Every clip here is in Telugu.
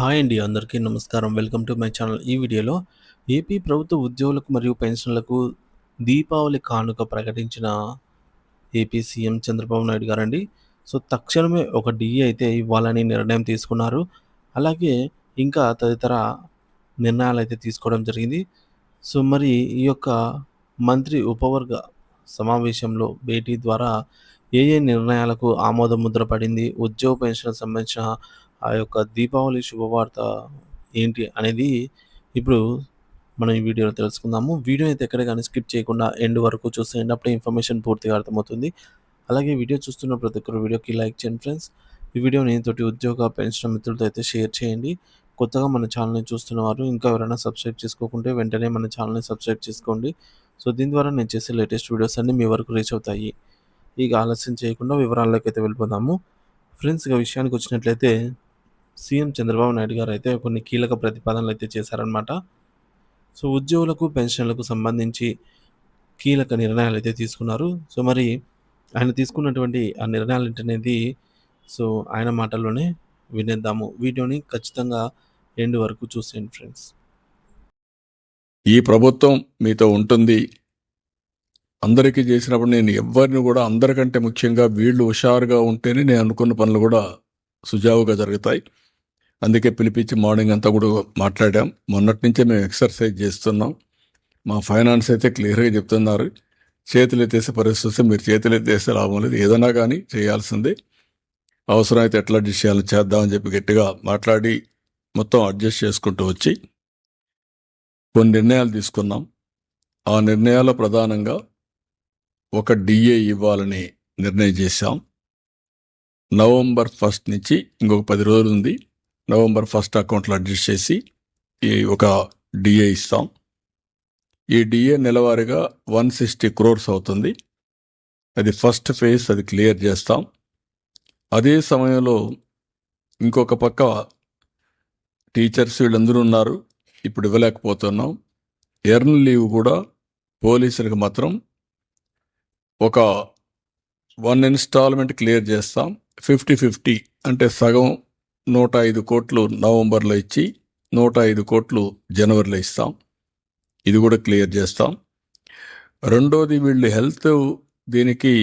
హాయ్ అండి, అందరికీ నమస్కారం. Welcome to my channel. ఈ వీడియోలో ఏపీ ప్రభుత్వ ఉద్యోగులకు మరియు పెన్షన్లకు దీపావళి కానుక ప్రకటించిన ఏపీ సీఎం చంద్రబాబు నాయుడు గారండి. సో, తక్షణమే ఒక డీఏ అయితే ఇవ్వాలని నిర్ణయం తీసుకున్నారు. అలాగే ఇంకా తదితర నిర్ణయాలైతే తీసుకోవడం జరిగింది. సో, మరి ఈ యొక్క మంత్రి ఉపవర్గ సమావేశంలో భేటీ ద్వారా ఏ ఏ నిర్ణయాలకు ఆమోద ముద్ర పడింది, ఉద్యోగ పెన్షన్‌కి సంబంధించిన ఆ యొక్క దీపావళి శుభవార్త ఏంటి అనేది ఇప్పుడు మనం ఈ వీడియోలో తెలుసుకుందాము. వీడియో అయితే ఎక్కడ గాని స్కిప్ చేయకుండా ఎండ్ వరకు చూసేయండి. అప్పుడే ఇన్ఫర్మేషన్ పూర్తిగా అర్థమవుతుంది. అలాగే వీడియో చూస్తున్న ప్రతి ఒక్కరు వీడియోకి లైక్ చేయండి ఫ్రెండ్స్. ఈ వీడియోని తోటి ఉద్యోగ, పెన్షన్ మిత్రులతో అయితే షేర్ చేయండి. కొత్తగా మన ఛానల్‌ని చూస్తున్నవారు ఇంకా ఎవరైనా సబ్స్క్రైబ్ చేసుకోకుంటే వెంటనే మన ఛానల్‌ని సబ్స్క్రైబ్ చేసుకోండి. సో, దీని ద్వారా నేను చేసే లేటెస్ట్ వీడియోస్ అన్నీ మీ వరకు రీచ్ అవుతాయి. ఇక ఆలస్యం చేయకుండా వివరాల్లోకైతే వెళ్ళిపోదాము. ఫ్రెండ్స్, ఇక విషయానికొచ్చినట్లయితే సీఎం చంద్రబాబు నాయుడు గారైతే కొన్ని కీలక ప్రతిపాదనలైతే చేశారనమాట. సో, ఉద్యోగులకు, పెన్షన్‌లకు సంబంధించి కీలక నిర్ణయాలైతే తీసుకున్నారు. సో, మరి ఆయన తీసుకున్నటువంటి ఆ నిర్ణయాలేంటనేది సో, ఆయన మాటల్లోనే వినేద్దాము. వీడియోని ఖచ్చితంగా ఎండ్ వరకు చూసేయండి ఫ్రెండ్స్. ఈ ప్రభుత్వం మీతో ఉంటుంది. అందరికీ చేసినప్పుడు నేను ఎవ్వరిని కూడా అందరికంటే ముఖ్యంగా వీళ్ళు హుషారుగా ఉంటేనే నేను అనుకున్న పనులు కూడా సుజావుగా జరుగుతాయి. అందుకే పిలిపించి మార్నింగ్ అంతా కూడా మాట్లాడాం. మొన్నటి నుంచే మేము ఎక్సర్సైజ్ చేస్తున్నాం. మా ఫైనాన్స్ అయితే క్లియర్గా చెప్తున్నారు. చేతులు ఎత్తేసే పరిస్థితి వస్తే మీరు చేతులు ఎత్తేస్తే లాభం లేదు, ఏదైనా కానీ చేయాల్సిందే. అవసరమైతే ఎట్లా అడ్జస్ట్ చేయాలో చేద్దామని చెప్పి గట్టిగా మాట్లాడి మొత్తం అడ్జస్ట్ చేసుకుంటూ వచ్చి కొన్ని నిర్ణయాలు తీసుకున్నాం. ఆ నిర్ణయాల్లో ప్రధానంగా ఒక డిఏ ఇవ్వాలని నిర్ణయం చేశాం. నవంబర్ 1 నుంచి ఇంకొక 10 రోజులు ఉంది. నవంబర్ 1 అకౌంట్లో అడ్జస్ట్ చేసి ఈ ఒక డిఏ ఇస్తాం. ఈ డిఏ నెలవారీగా 160 crores అవుతుంది. అది ఫస్ట్ ఫేజ్, అది క్లియర్ చేస్తాం. అదే సమయంలో ఇంకొక పక్క టీచర్స్ వీళ్ళందరూ ఉన్నారు, ఇప్పుడు ఇవ్వలేకపోతున్నాం. ఎర్న్ లీవ్ కూడా పోలీసులకు మాత్రం ఒక 1 ఇన్స్టాల్మెంట్ క్లియర్ చేస్తాం. 50-50 అంటే సగం 105 కోట్లు నవంబర్లో ఇచ్చి 105 కోట్లు జనవరిలో ఇస్తాం. ఇది కూడా క్లియర్ చేస్తాం. రెండోది, వీళ్ళు హెల్త్ దీనికి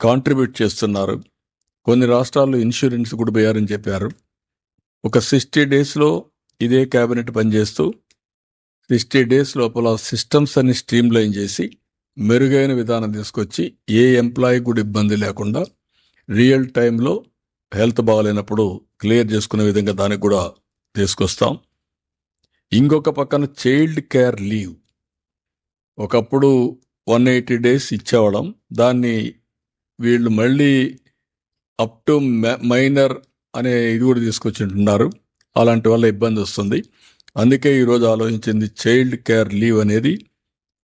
కాంట్రిబ్యూట్ చేస్తున్నారు. కొన్ని రాష్ట్రాల్లో ఇన్సూరెన్స్ కూడా పోయారని చెప్పారు. ఒక 60 డేస్లో ఇదే క్యాబినెట్ పనిచేస్తూ 60 డేస్ లోపల సిస్టమ్స్ అన్ని స్ట్రీమ్లైన్ చేసి మెరుగైన విధానం తీసుకొచ్చి ఏ ఎంప్లాయీ కూడా ఇబ్బంది లేకుండా రియల్ టైంలో హెల్త్ బాగాలేనప్పుడు క్లియర్ చేసుకునే విధంగా దానికి కూడా తీసుకొస్తాం. ఇంకొక పక్కన చైల్డ్ కేర్ లీవ్ ఒకప్పుడు 180 డేస్ ఇచ్చేవాళ్ళం. దాన్ని వీళ్ళు మళ్ళీ అప్ టు మైనర్ అనే ఇది కూడా తీసుకొచ్చింటున్నారు. అలాంటి వల్ల ఇబ్బంది వస్తుంది. అందుకే ఈరోజు ఆలోచించింది చైల్డ్ కేర్ లీవ్ అనేది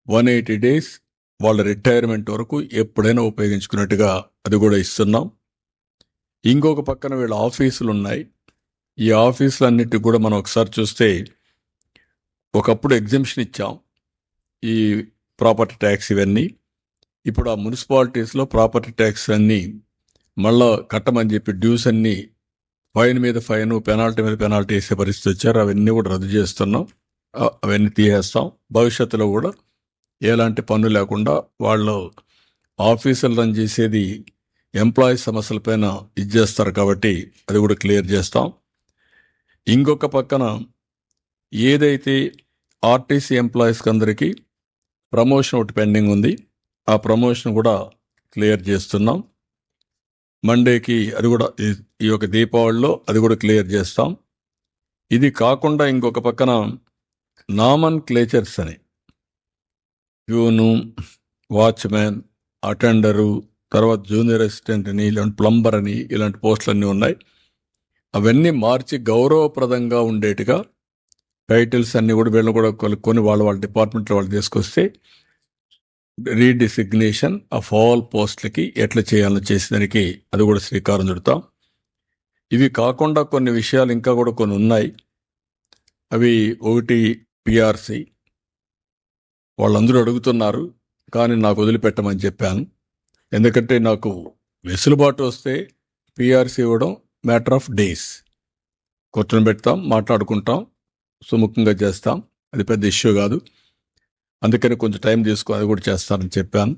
180 డేస్ వాళ్ళ రిటైర్మెంట్ వరకు ఎప్పుడైనా ఉపయోగించుకున్నట్టుగా అది కూడా ఇస్తున్నాం. ఇంకొక పక్కన వీళ్ళ ఆఫీసులు ఉన్నాయి. ఈ ఆఫీసులన్నిటికి కూడా మనం ఒకసారి చూస్తే ఒకప్పుడు ఎగ్జంప్షన్ ఇచ్చాం ఈ ప్రాపర్టీ ట్యాక్స్ ఇవన్నీ. ఇప్పుడు ఆ మున్సిపాలిటీస్లో ప్రాపర్టీ ట్యాక్స్ అన్నీ మళ్ళా కట్టమని చెప్పి డ్యూస్ అన్నీ ఫైన్ మీద ఫైన్, పెనాల్టీ మీద పెనాల్టీ వేసే పరిస్థితి వచ్చారు. అవన్నీ కూడా రద్దు చేస్తున్నాం. అవన్నీ తీసేస్తాం. భవిష్యత్తులో కూడా ఎలాంటి పన్ను లేకుండా వాళ్ళు ఆఫీసులు రన్ చేసేది ఎంప్లాయీస్ సమస్యలపైన ఇచ్చేస్తారు కాబట్టి అది కూడా క్లియర్ చేస్తాం. ఇంకొక పక్కన ఏదైతే ఆర్టీసీ ఎంప్లాయీస్కి అందరికీ ప్రమోషన్ ఒకటి పెండింగ్ ఉంది, ఆ ప్రమోషన్ కూడా క్లియర్ చేస్తున్నాం. మండేకి అది కూడా ఈ యొక్క దీపావళిలో అది కూడా క్లియర్ చేస్తాం. ఇది కాకుండా ఇంకొక పక్కన నామన్ క్లేచర్స్ అని ప్యూను, వాచ్మ్యాన్, అటెండరు, తర్వాత జూనియర్ అసిస్టెంట్ అని, ఇలాంటి ప్లంబర్ అని, ఇలాంటి పోస్టులన్నీ ఉన్నాయి. అవన్నీ మార్చి గౌరవప్రదంగా ఉండేట్టుగా టైటిల్స్ అన్నీ కూడా వీళ్ళు కూడా కొన్ని వాళ్ళ డిపార్ట్మెంట్లో వాళ్ళు తీసుకొస్తే రీడిసిగ్నేషన్ ఆఫ్ ఆల్ పోస్టులకి ఎట్లా చేయాలని చేసేదానికి అది కూడా శ్రీకారం చుడతాం. ఇవి కాకుండా కొన్ని విషయాలు ఇంకా కూడా కొన్ని ఉన్నాయి. అవి ఒకటి పిఆర్సి. వాళ్ళందరూ అడుగుతున్నారు, కానీ నాకు వదిలిపెట్టమని చెప్పాను. ఎందుకంటే నాకు వెసులుబాటు వస్తే పిఆర్సి ఇవ్వడం మ్యాటర్ ఆఫ్ డేస్. కూర్చొని పెడతాం, మాట్లాడుకుంటాం, సుముఖంగా చేస్తాం. అది పెద్ద ఇష్యూ కాదు. అందుకని కొంచెం టైం తీసుకుని అది కూడా చేస్తానని చెప్పాను.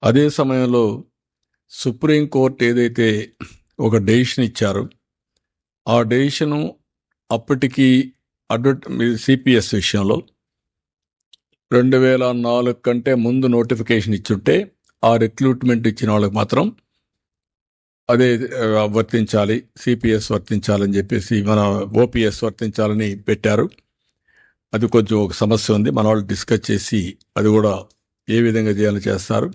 అదే సమయంలో సుప్రీంకోర్టు ఏదైతే ఒక డెసిషన్ ఇచ్చారో ఆ డెసిషను అప్పటికి సిపిఎస్ విషయంలో 2004 కంటే ముందు నోటిఫికేషన్ ఇచ్చుంటే ఆ రిక్రూట్మెంట్ ఇచ్చిన వాళ్ళకి మాత్రం అదే వర్తించాలి, సిపిఎస్ వర్తించాలని చెప్పేసి, మన ఓపీఎస్ వర్తించాలని పెట్టారు. అది కొంచెం ఒక సమస్య ఉంది. మన వాళ్ళు డిస్కస్ చేసి అది కూడా ఏ విధంగా చేయాలో చేస్తారు.